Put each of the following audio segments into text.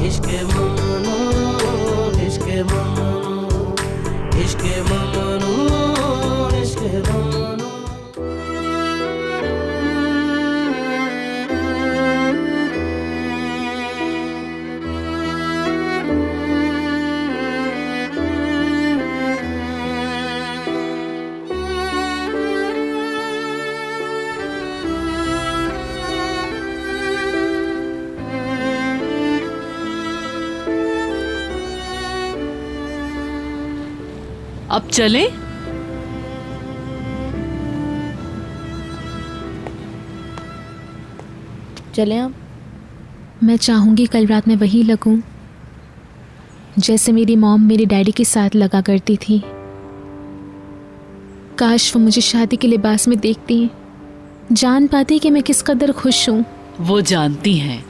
इश्क ममनू, इश्क ममनू, इश्क ममनू, इश्क ममनू। अब चलें? चलें आप। मैं चाहूँगी कल रात में वही लगूं जैसे मेरी मॉम मेरे डैडी के साथ लगा करती थी। काश वो मुझे शादी के लिबास में देखती, जान पाती कि मैं किस कदर खुश हूँ। वो जानती हैं,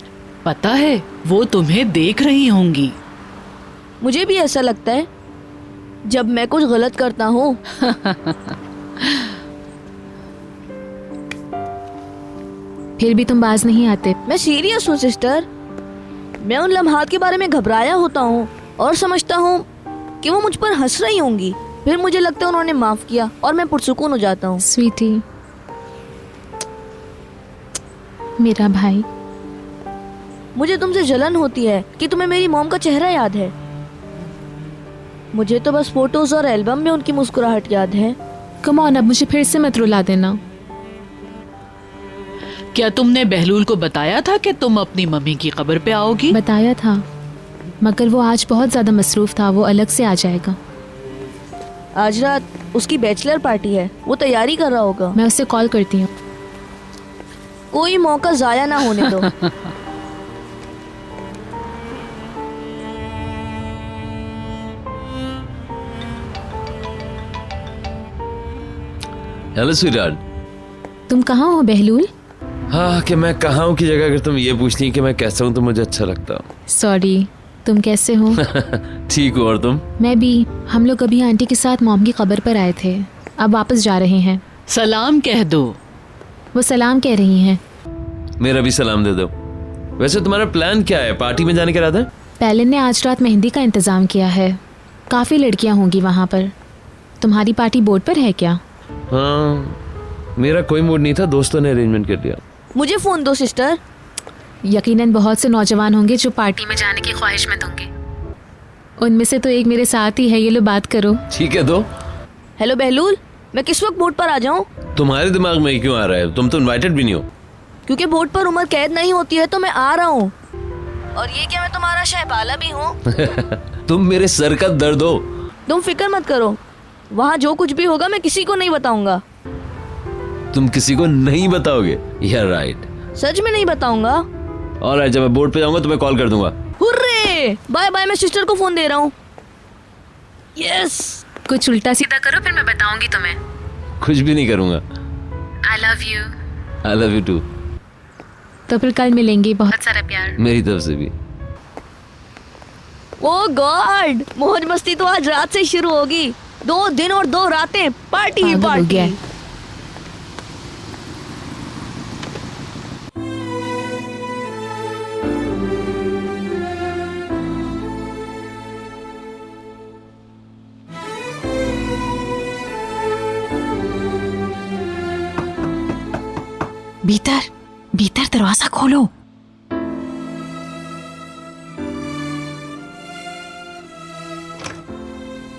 पता है वो तुम्हें देख रही होंगी। मुझे भी ऐसा लगता है जब मैं कुछ गलत करता हूँ। फिर भी तुम बाज नहीं आते। मैं सीरियस हूँ सिस्टर। मैं उन लम्हात के बारे में घबराया होता हूँ और समझता हूँ कि वो मुझ पर हंस रही होंगी। फिर मुझे लगता है उन्होंने माफ किया और मैं पुरसुकून हो जाता हूँ। स्वीटी, मेरा भाई, मुझे तुमसे जलन होती है कि तुम्हें मेरी मॉम का चेहरा याद है। मुझे तो बस फोटोज और एल्बम में उनकी मुस्कुराहट याद है। कम ऑन, अब मुझे फिर से मत रुला देना। क्या तुमने बहलूल को बताया था कि तुम अपनी मम्मी की कब्र पे आओगी? बताया था, मगर वो आज बहुत ज्यादा मसरूफ था, वो अलग से आ जाएगा। आज रात उसकी बैचलर पार्टी है, वो तैयारी कर रहा होगा। मैं उसे कॉल करती हूँ। कोई मौका जाया ना होने दो। Hello sweetheart. तुम कहाँ हो बहलूल? हाँ, कि मैं कहाँ हूँ की जगह अगर तुम ये पूछती कि मैं कैसा हूँ तो मुझे अच्छा लगता। सॉरी, तुम कैसे हो? ठीक हो, और तुम? मैं भी। हम लोग अभी आंटी के साथ मॉम की कब्र पर आए थे, अब वापस जा रहे हैं। सलाम कह दो। वो सलाम कह रही हैं। मेरा भी सलाम दे दो। वैसे तुम्हारा प्लान क्या है, पार्टी में जाने का इरादा है? पैलिन ने आज रात मेहंदी का इंतजाम किया है, काफी लड़कियां होंगी वहाँ पर। तुम्हारी पार्टी बोर्ड पर है क्या? हाँ, मेरा कोई मूड नहीं था, दोस्तों ने अरेंजमेंट कर दिया। मुझे फोन दो सिस्टर। यकीनन बहुत से नौजवान होंगे जो पार्टी में जाने की ख्वाहिशमंद होंगे। उनमें से तो एक मेरे साथ ही है, ये लो बात करो। ठीक है दो। हेलो बहलूल, मैं किस वक्त बोर्ड पर आ जाऊँ? तुम्हारे दिमाग में क्यों आ रहा है? तुम तो इनवाइटेड भी नहीं हो। क्योंकि बोर्ड पर उम्र कैद नहीं होती है तो मैं आ रहा हूँ। और ये क्या मैं तुम्हारा शहबाला भी हूँ? तुम मेरे सर का दर्द हो। तुम फिक्र मत करो, वहाँ जो कुछ भी होगा मैं किसी को नहीं बताऊंगा। तुम किसी को नहीं बताओगे? यार राइट। सच में नहीं बताऊंगा। और जब मैं बोर्ड पे जाऊंगा तो मैं कॉल कर दूंगा। हुर्रे! बाय बाय, मैं सिस्टर को फोन दे रहा हूँ। यस। कुछ उल्टा सीधा करो, फिर मैं बताऊंगी तुम्हें। कुछ भी नहीं करूंगा। I love you. I love you too. तो फिर कल मिलेंगे, बहुत सारा प्यार मेरी तरफ से भी। ओह गॉड, मौज मस्ती तो आज रात से शुरू होगी। 2 दिन और 2 रातें पार्टी ही पागल हो गया पार्टी। है। भीतर भीतर दरवाजा खोलो।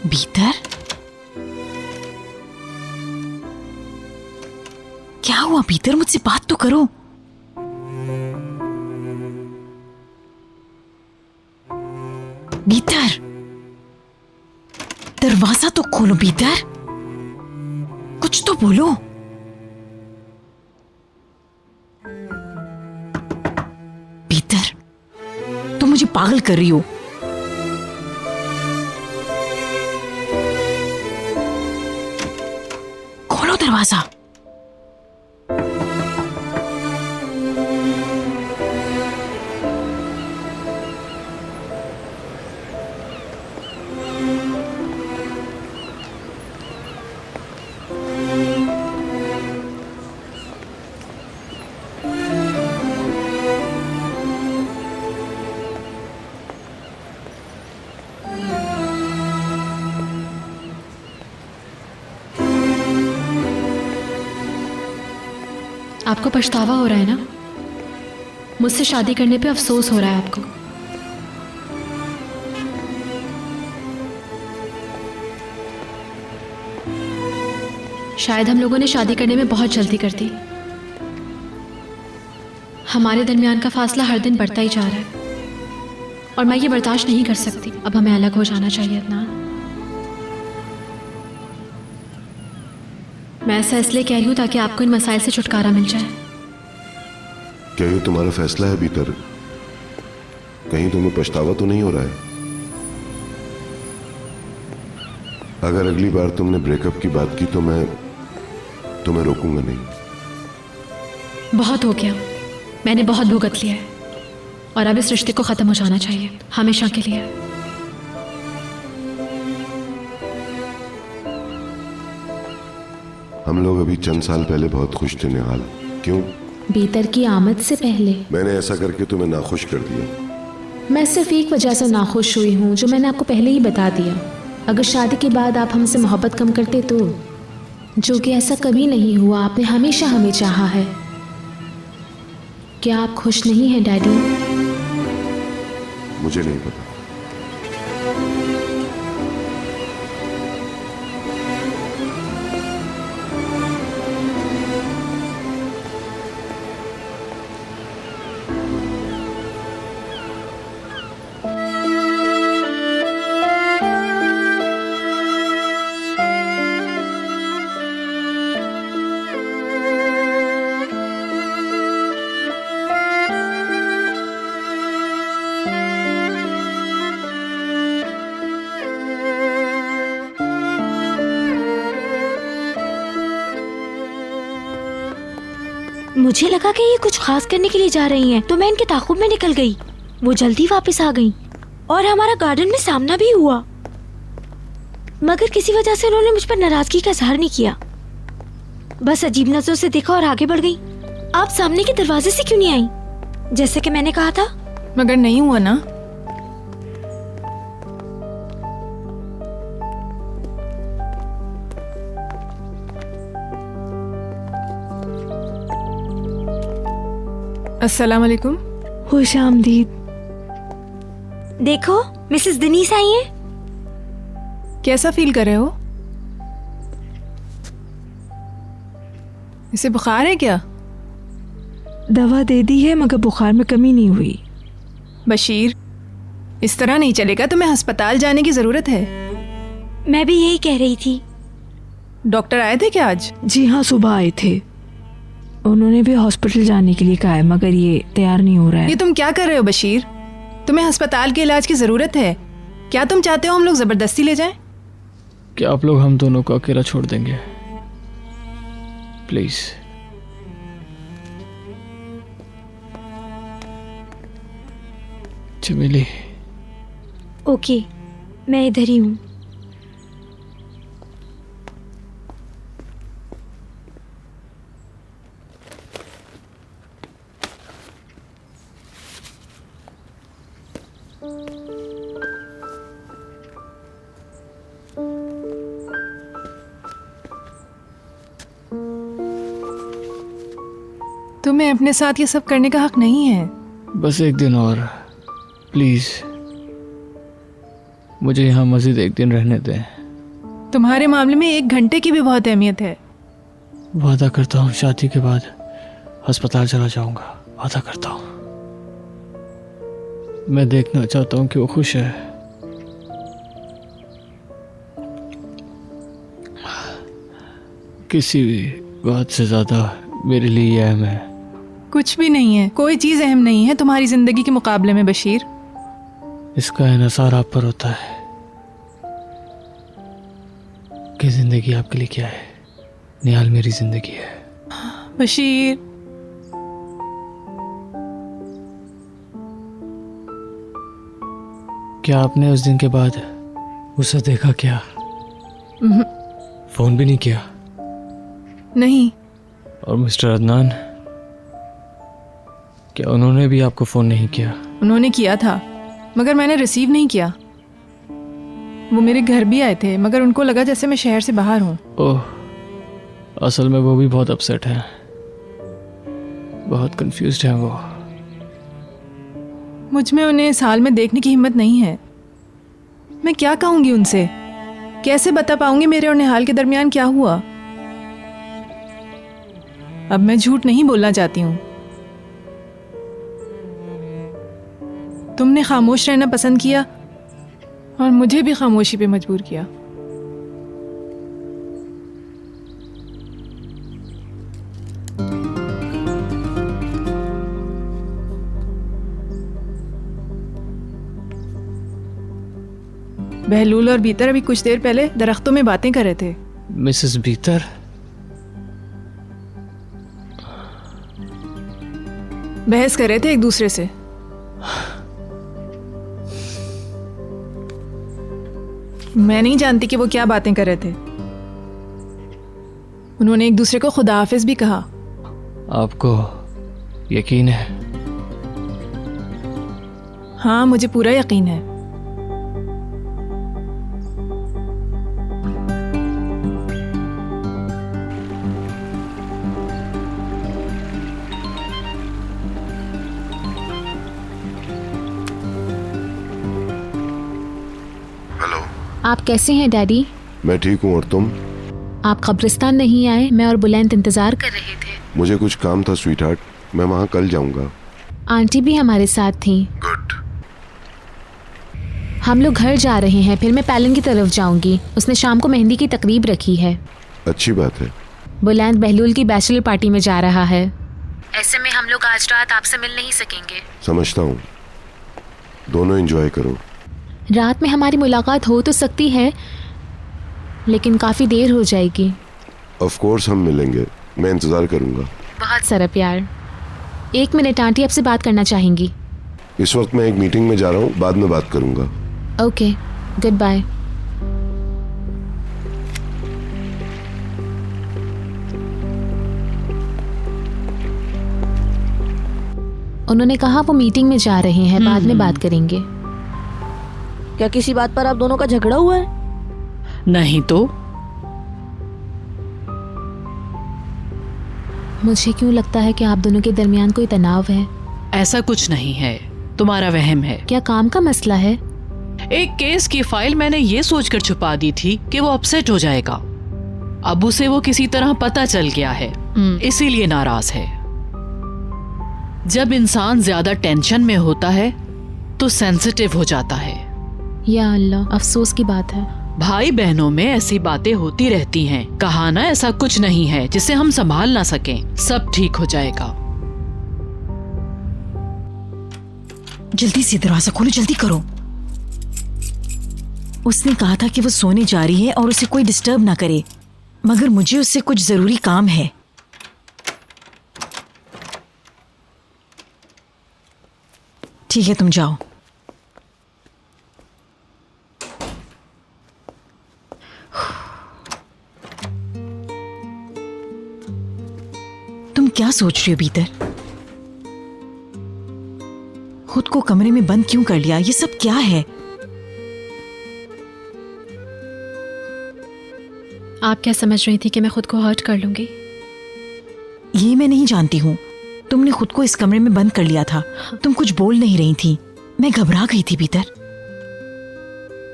भीतर क्या हुआ? भीतर मुझसे बात तो करो। भीतर दरवाजा तो खोलो। भीतर कुछ तो बोलो। भीतर तुम मुझे पागल कर रही हो। खोलो दरवाजा। आपको पछतावा हो रहा है ना? मुझसे शादी करने पे अफसोस हो रहा है आपको। शायद हम लोगों ने शादी करने में बहुत जल्दी कर दी। हमारे दरमियान का फासला हर दिन बढ़ता ही जा रहा है और मैं ये बर्दाश्त नहीं कर सकती। अब हमें अलग हो जाना चाहिए अदनान। मैं ऐसा इसलिए कह रही हूँ ताकि आपको इन मसाइल से छुटकारा मिल जाए। क्या ये तुम्हारा फैसला है बीतर? कहीं तुम्हें पछतावा तो नहीं हो रहा है? अगर अगली बार तुमने ब्रेकअप की बात की तो मैं तुम्हें रोकूंगा नहीं। बहुत हो गया, मैंने बहुत भुगत लिया है और अब इस रिश्ते को ख़त्म हो जाना चाहिए, हमेशा के लिए। हम लोग अभी चंद साल पहले बहुत खुश थे निहाल। क्यों? बीतर की आमद से पहले मैंने ऐसा करके तुम्हें नाखुश कर दिया। मैं सिर्फ एक वजह से नाखुश हुई हूँ जो मैंने आपको पहले ही बता दिया। अगर शादी के बाद आप हमसे मोहब्बत कम करते तो, जो कि ऐसा कभी नहीं हुआ। आपने हमेशा हमें चाहा है। क्या आप खुश नहीं हैं डैडी? मुझे नहीं पता। मुझे लगा कि ये कुछ खास करने के लिए जा रही हैं, तो मैं इनके ताक़ुब में निकल गई। वो जल्दी वापस आ गई और हमारा गार्डन में सामना भी हुआ, मगर किसी वजह से उन्होंने मुझ पर नाराजगी का इजहार नहीं किया। बस अजीब नजरों से देखा और आगे बढ़ गई। आप सामने के दरवाजे से क्यों नहीं आई, जैसे कि मैंने कहा था? मगर नहीं हुआ ना। अस्सलाम वालेकुम। खुश आमदीद। देखो मिसेस दिनीस आई हैं। कैसा फील कर रहे हो? इसे बुखार है क्या? दवा दे दी है मगर बुखार में कमी नहीं हुई। बशीर, इस तरह नहीं चलेगा, तुम्हें अस्पताल जाने की जरूरत है। मैं भी यही कह रही थी। डॉक्टर आए थे क्या आज? जी हाँ, सुबह आए थे। उन्होंने भी हॉस्पिटल जाने के लिए कहा है मगर ये तैयार नहीं हो रहा है। ये तुम क्या कर रहे हो बशीर? तुम्हें अस्पताल के इलाज की जरूरत है। क्या तुम चाहते हो हम लोग जबरदस्ती ले जाएं? क्या आप लोग हम दोनों को अकेला छोड़ देंगे? प्लीज। चमेली। ओके, मैं इधर ही हूँ। तुम्हें अपने साथ ये सब करने का हक नहीं है। बस एक दिन और प्लीज, मुझे यहाँ मजीद एक दिन रहने दें। तुम्हारे मामले में 1 घंटे की भी बहुत अहमियत है। वादा करता हूँ शादी के बाद अस्पताल चला जाऊंगा, वादा करता हूँ। मैं देखना चाहता हूँ कि वो खुश है। किसी भी बात से ज्यादा मेरे लिए ये अहम है। कुछ भी नहीं है, कोई चीज अहम नहीं है तुम्हारी जिंदगी के मुकाबले में बशीर। इसका इन्हसार आप पर होता है कि जिंदगी आपके लिए क्या है। निहाल मेरी जिंदगी है। बशीर, क्या आपने उस दिन के बाद उसे देखा क्या? फोन भी नहीं किया? नहीं। और मिस्टर अदनान, क्या उन्होंने भी आपको फोन नहीं किया? उन्होंने किया था मगर मैंने रिसीव नहीं किया। वो मेरे घर भी आए थे मगर उनको लगा जैसे मैं शहर से बाहर हूँ। ओह, असल में वो भी बहुत अपसेट है। बहुत कंफ्यूज्ड है वो। मुझ में उन्हें इस हाल में देखने की हिम्मत नहीं है। मैं क्या कहूंगी उनसे? कैसे बता पाऊंगी मेरे और निहाल के दरमियान क्या हुआ? अब मैं झूठ नहीं बोलना चाहती हूँ। तुमने खामोश रहना पसंद किया और मुझे भी खामोशी पे मजबूर किया। बहलूल और बीतर अभी कुछ देर पहले दरख्तों में बातें कर रहे थे। मिसेस बीतर, बहस कर रहे थे एक दूसरे से। मैं नहीं जानती कि वो क्या बातें कर रहे थे। उन्होंने एक दूसरे को खुदा हाफिज भी कहा। आपको यकीन है? हाँ, मुझे पूरा यकीन है। हेलो, आप कैसे हैं डैडी? मैं ठीक हूँ, और तुम? आप कब्रिस्तान नहीं आए, मैं और बुलंद इंतजार कर रहे थे। मुझे कुछ काम था स्वीटहार्ट, मैं वहाँ कल जाऊँगा। आंटी भी हमारे साथ थी। गुड। हम लोग घर जा रहे हैं, फिर मैं पैलन की तरफ जाऊंगी। उसने शाम को मेहंदी की तकरीब रखी है। अच्छी बात है। बुलंद बहलूल की बैचलर पार्टी में जा रहा है। ऐसे में हम लोग आज रात आपसे मिल नहीं सकेंगे। समझता हूँ, दोनों एंजॉय करो। रात में हमारी मुलाकात हो तो सकती है, लेकिन काफ़ी देर हो जाएगी। ऑफ कोर्स हम मिलेंगे, मैं इंतज़ार करूँगा। बहुत सारा प्यार। 1 मिनट, आंटी आपसे बात करना चाहेंगी। इस वक्त मैं एक मीटिंग में जा रहा हूँ, बाद में बात करूँगा। Okay, good bye. उन्होंने कहा वो मीटिंग में जा रहे हैं, बाद में बात करेंगे। क्या किसी बात पर आप दोनों का झगड़ा हुआ है? नहीं तो मुझे क्यों लगता है कि आप दोनों के दरमियान कोई तनाव है। ऐसा कुछ नहीं है, तुम्हारा वहम है। क्या काम का मसला है? एक केस की फाइल मैंने ये सोचकर छुपा दी थी कि वो अपसेट हो जाएगा। अब उसे वो किसी तरह पता चल गया है, इसीलिए नाराज है। जब इंसान ज्यादा टेंशन में होता है तो सेंसिटिव हो जाता है। या अल्लाह, अफसोस की बात है। भाई बहनों में ऐसी बातें होती रहती हैं। कहा ना, ऐसा कुछ नहीं है जिसे हम संभाल ना सकें। सब ठीक हो जाएगा। जल्दी से दरवाजा खोलो, जल्दी करो। उसने कहा था कि वो सोने जा रही है और उसे कोई डिस्टर्ब ना करे, मगर मुझे उससे कुछ जरूरी काम है। ठीक है, तुम जाओ। तुम क्या सोच रही हो बीतर? खुद को कमरे में बंद क्यों कर लिया? ये सब क्या है? आप क्या समझ रही थी कि मैं खुद को हर्ट कर लूंगी? ये मैं नहीं जानती हूँ। तुमने खुद को इस कमरे में बंद कर लिया था। तुम कुछ बोल नहीं रही थी। मैं घबरा गई थी बीतर।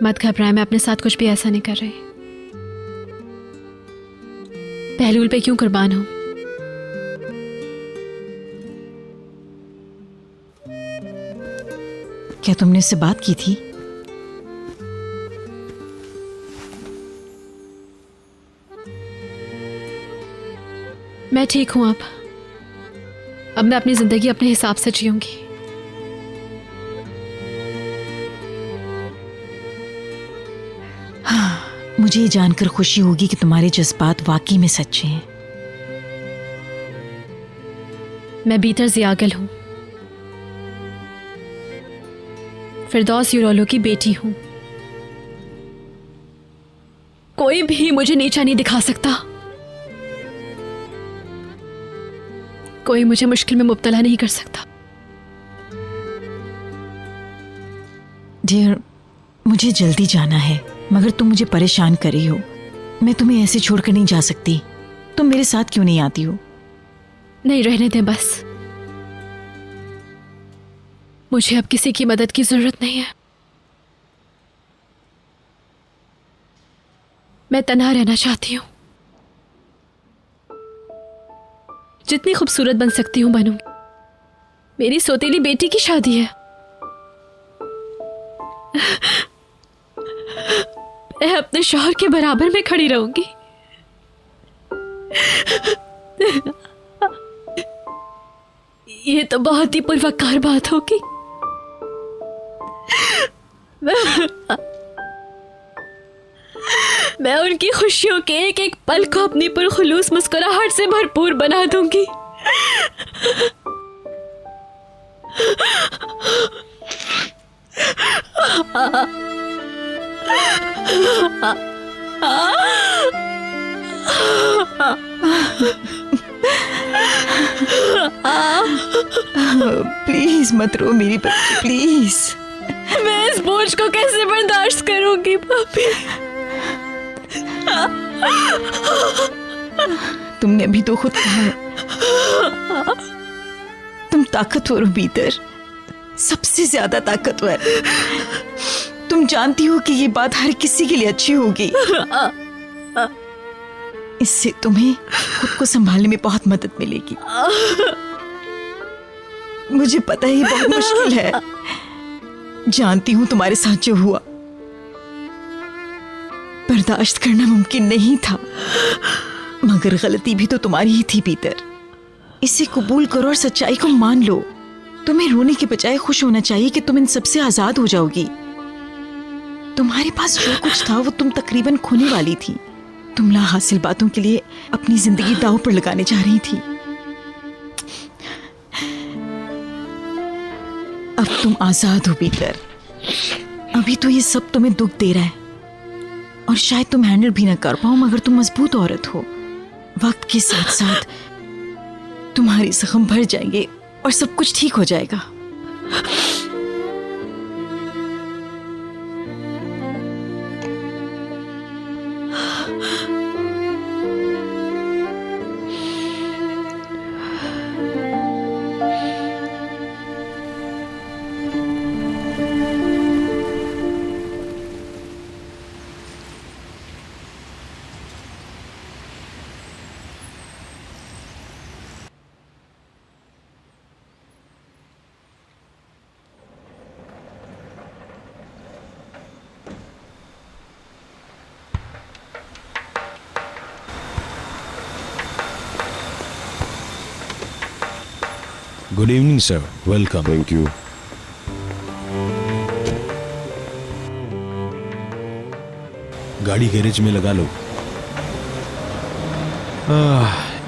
मत घबराए, मैं अपने साथ कुछ भी ऐसा नहीं कर रही। बहलूल पे क्यों कुर्बान हूं? क्या तुमने उससे बात की थी? मैं ठीक हूं। अब मैं अपनी जिंदगी अपने हिसाब से जीऊंगी। हाँ, मुझे ये जानकर खुशी होगी कि तुम्हारे जज्बात वाकई में सच्चे हैं। मैं बीतर जियागल हूं, फिरदौस यूरोलो की बेटी हूं। कोई भी मुझे नीचा नहीं दिखा सकता। कोई मुझे मुश्किल में मुब्तला नहीं कर सकता। डियर, मुझे जल्दी जाना है, मगर तुम मुझे परेशान कर रही हो। मैं तुम्हें ऐसे छोड़कर नहीं जा सकती। तुम मेरे साथ क्यों नहीं आती हो? नहीं, रहने दे बस। मुझे अब किसी की मदद की जरूरत नहीं है। मैं तन्हा रहना चाहती हूँ। जितनी खूबसूरत बन सकती हूँ बनूंगी। मेरी सौतेली बेटी की शादी है। मैं अपने शौहर के बराबर में खड़ी रहूंगी। ये तो बहुत ही पुरवकार बात होगी। मैं उनकी खुशियों के एक एक पल को अपनी पुरखुलूस मुस्कुराहट से भरपूर बना दूंगी। प्लीज मत रो मेरी बच्ची, प्लीज। मैं इस बोझ को कैसे बर्दाश्त करूंगी पापी? तुमने अभी तो खुद कहा है, तुम ताकतवर हो भीतर, सबसे ज्यादा ताकतवर। तुम जानती हो कि ये बात हर किसी के लिए अच्छी होगी। इससे तुम्हें खुद को संभालने में बहुत मदद मिलेगी। मुझे पता है ये बहुत मुश्किल है, जानती हूं तुम्हारे साथ जो हुआ बर्दाश्त करना मुमकिन नहीं था, मगर गलती भी तो तुम्हारी ही थी पीटर। इसे कबूल करो और सच्चाई को मान लो। तुम्हें रोने के बजाय खुश होना चाहिए कि तुम इन सबसे आजाद हो जाओगी। तुम्हारे पास जो कुछ था वो तुम तकरीबन खोने वाली थी। तुम लाहासिल बातों के लिए अपनी जिंदगी दांव पर लगाने जा रही थी। अब तुम आजाद हो पीटर। अभी तो ये सब तुम्हें दुख दे रहा है और शायद तुम हैंडल भी ना कर पाओ, मगर तुम मजबूत औरत हो। वक्त के साथ साथ तुम्हारे जख्म भर जाएंगे और सब कुछ ठीक हो जाएगा। Good evening sir, welcome. Thank you. गाड़ी गैरेज में लगा लो।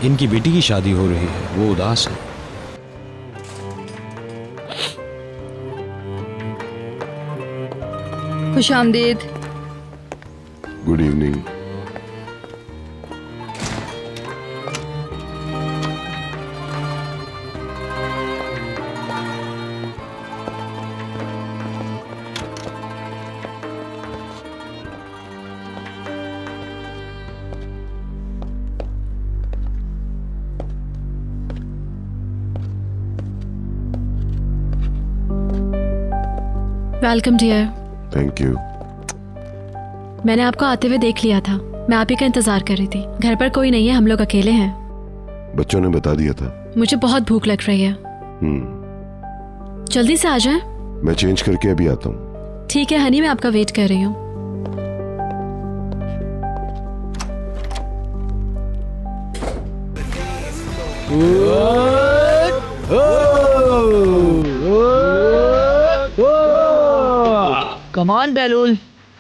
इनकी बेटी की शादी हो रही है, वो उदास है। खुश आमदीद। Good evening. Welcome dear. Thank you. मैंने आपको आते हुए देख लिया था। मैं आप ही का इंतजार कर रही थी। घर पर कोई नहीं है, हम लोग अकेले हैं। बच्चों ने बता दिया था। मुझे बहुत भूख लग रही है। जल्दी से आ जाएं। मैं चेंज करके अभी आता हूँ। ठीक है हनी, मैं आपका वेट कर रही हूँ। कम ऑन बेलूल,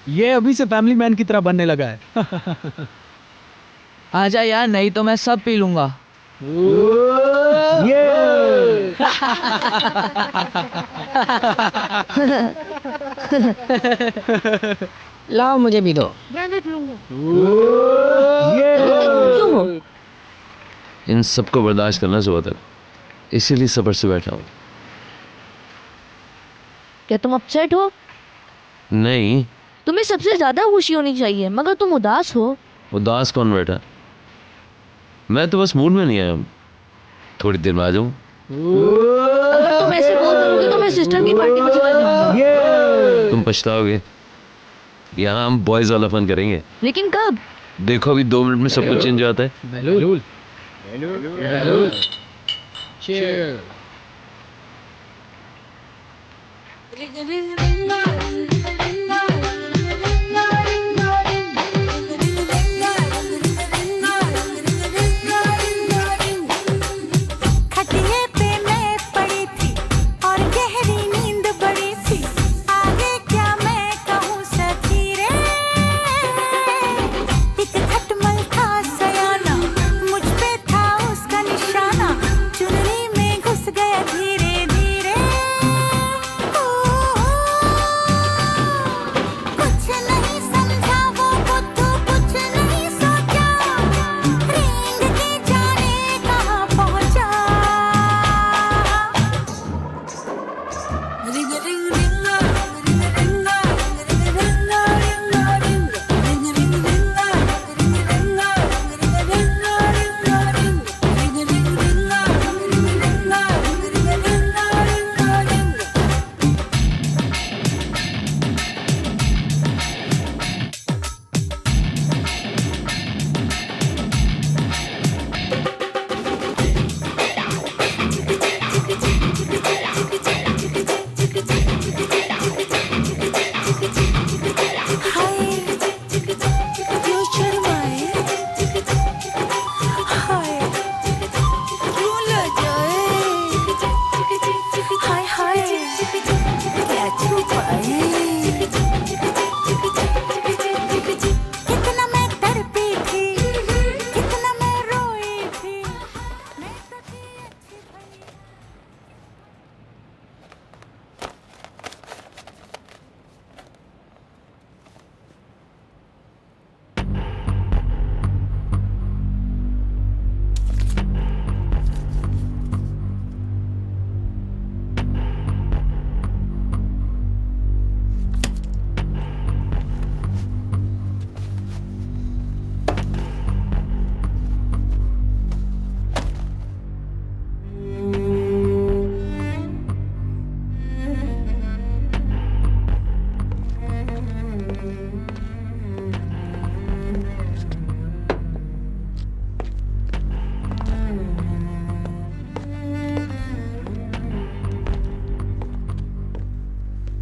ये अभी से फैमिली मैन की तरह बनने लगा है। आजा यार, नहीं तो मैं सब पी लूंगा। लाओ मुझे भी दो। इन सबको बर्दाश्त करना सुबह तक, इसीलिए सब्र से बैठा हूँ। क्या तुम अपसेट हो? नहीं। तुम्हें सबसे ज्यादा खुशी होनी चाहिए, मगर तुम उदास हो। उदास कौन बैठा? मैं तो बस मूड में नहीं आया। थोड़ी देर में आ जाऊँ। तुम ऐसे बोल करोगे तो मैं सिस्टर की पार्टी में चला जाऊंगा। तुम पछताओगे। यहाँ हम बॉयज वाला फन करेंगे। लेकिन कब? देखो अभी 2 मिनट में सब कुछ चेंज हो जाता है। बेलूल चीयर। खटिए पे मैं पड़ी थी और गहरी नींद बड़ी थी, आगे क्या मैं कहूँ सखी रे। एक खटमल था सयाना, मुझ पे था उसका निशाना, चुनरी में घुस गया धीरे धीरे। कुछ नहीं समझा वो बुद्धू, कुछ नहीं सोचा, रेंग के जाने कहाँ पहुँचा। हाय क्यों शर्माए, हाय क्यों लजाए, हाय हाय क्या छुपाए। कितना मैं तड़पी थी, कितना मैं रोई थी, मैं तो थी अच्छी भली।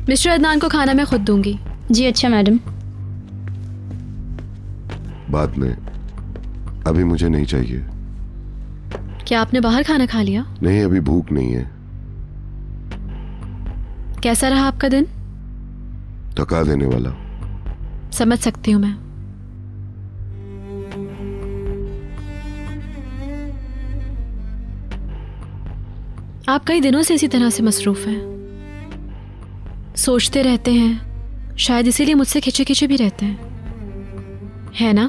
मिस्टर अदनान को खाना मैं खुद दूंगी। जी अच्छा मैडम। बाद में, अभी मुझे नहीं चाहिए। क्या आपने बाहर खाना खा लिया? नहीं, अभी भूख नहीं है। कैसा रहा आपका दिन? थका देने वाला। समझ सकती हूँ मैं। आप कई दिनों से इसी तरह से मसरूफ हैं, सोचते रहते हैं, शायद इसीलिए मुझसे खिंचे खिंचे भी रहते हैं, है ना?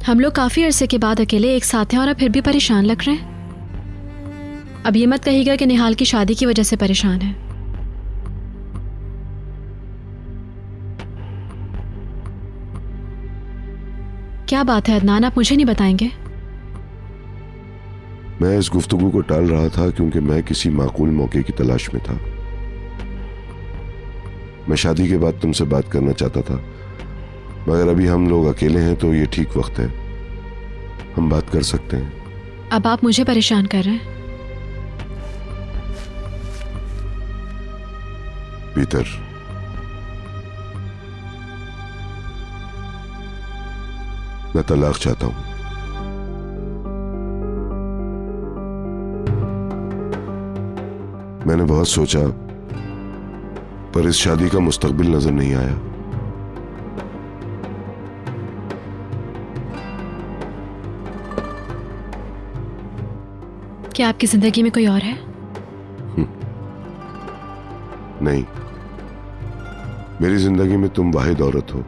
हम लोग काफी अरसे के बाद अकेले एक साथ हैं और अब फिर भी परेशान लग रहे हैं। अब ये मत कहिएगा कि निहाल की शादी की वजह से परेशान है। क्या बात है अदनान, आप मुझे नहीं बताएंगे? मैं इस गुफ्तगू को टाल रहा था क्योंकि मैं किसी माकूल मौके की तलाश में था। मैं शादी के बाद तुमसे बात करना चाहता था, मगर अभी हम लोग अकेले हैं तो ये ठीक वक्त है, हम बात कर सकते हैं। अब आप मुझे परेशान कर रहे हैं। पीटर, मैं तलाक चाहता हूं। मैंने बहुत सोचा, पर इस शादी का मुस्तकबिल नजर नहीं आया। क्या आपकी जिंदगी में कोई और है? नहीं, मेरी जिंदगी में तुम वाहिद औरत हो।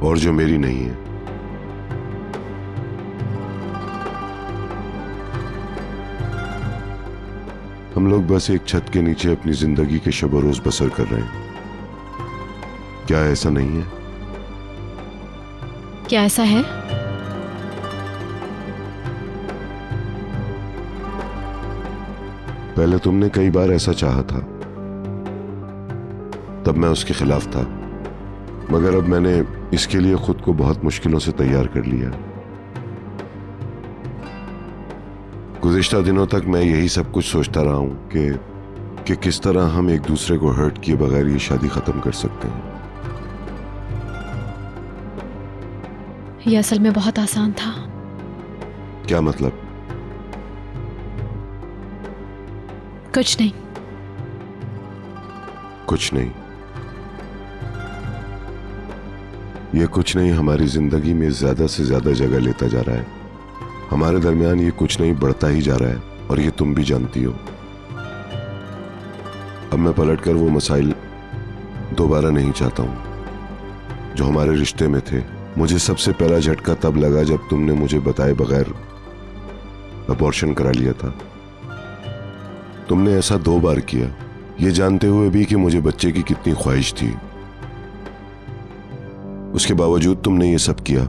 और जो मेरी नहीं है। हम लोग बस एक छत के नीचे अपनी जिंदगी के शब रोज बसर कर रहे हैं। क्या ऐसा नहीं है? क्या ऐसा है? पहले तुमने कई बार ऐसा चाहा था, तब मैं उसके खिलाफ था, मगर अब मैंने इसके लिए खुद को बहुत मुश्किलों से तैयार कर लिया। गुज़िश्ता दिनों तक मैं यही सब कुछ सोचता रहा हूं कि किस तरह हम एक दूसरे को हर्ट किए बगैर ये शादी खत्म कर सकते हैं। ये असल में बहुत आसान था। क्या मतलब? कुछ नहीं। कुछ नहीं? ये कुछ नहीं हमारी जिंदगी में ज्यादा से ज्यादा जगह लेता जा रहा है। हमारे दरमियान ये कुछ नहीं बढ़ता ही जा रहा है, और ये तुम भी जानती हो। अब मैं पलटकर वो मसाइल दोबारा नहीं चाहता हूं जो हमारे रिश्ते में थे। मुझे सबसे पहला झटका तब लगा जब तुमने मुझे बताए बगैर अबॉर्शन करा लिया था। तुमने ऐसा 2 बार किया, ये जानते हुए भी कि मुझे बच्चे की कितनी ख्वाहिश थी। उसके बावजूद तुमने ये सब किया।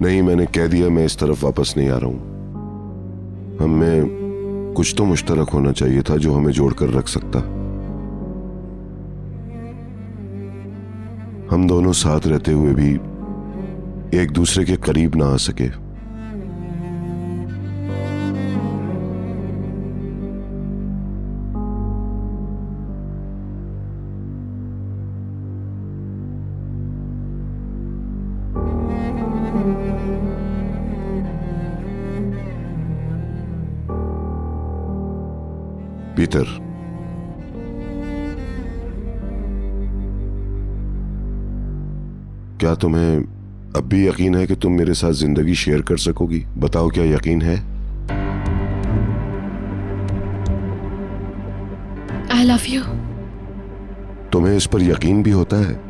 नहीं, मैंने कह दिया मैं इस तरफ वापस नहीं आ रहा हूं। हम में कुछ तो मुश्तरक होना चाहिए था जो हमें जोड़कर रख सकता। हम दोनों साथ रहते हुए भी एक दूसरे के करीब ना आ सके। पीटर, क्या तुम्हें अब भी यकीन है कि तुम मेरे साथ जिंदगी शेयर कर सकोगी? बताओ, क्या यकीन है? आई लव यू। तुम्हें इस पर यकीन भी होता है?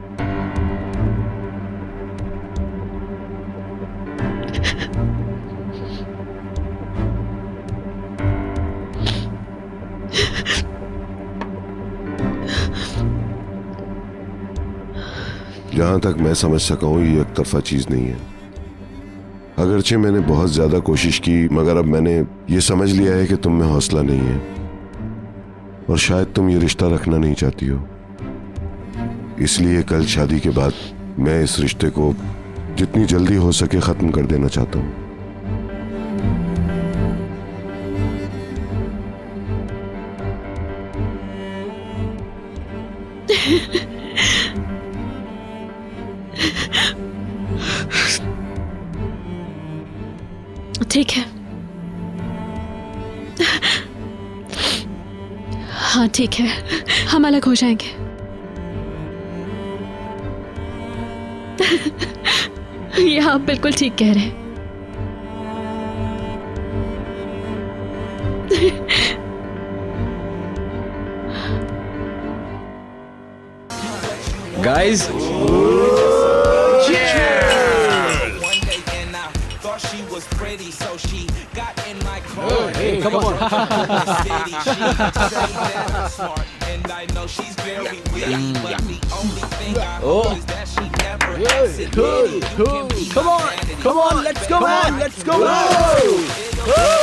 जहां तक मैं समझ सका हूं ये एक तरफा चीज नहीं है। अगरचे मैंने बहुत ज्यादा कोशिश की, मगर अब मैंने ये समझ लिया है कि तुम में हौसला नहीं है, और शायद तुम ये रिश्ता रखना नहीं चाहती हो। इसलिए कल शादी के बाद मैं इस रिश्ते को जितनी जल्दी हो सके खत्म कर देना चाहता हूं। ठीक है। हाँ ठीक है, हम अलग हो जाएंगे। ये आप बिल्कुल ठीक कह रहे हैं। Guys, come on. Come on, let's go, man, let's go. Woo!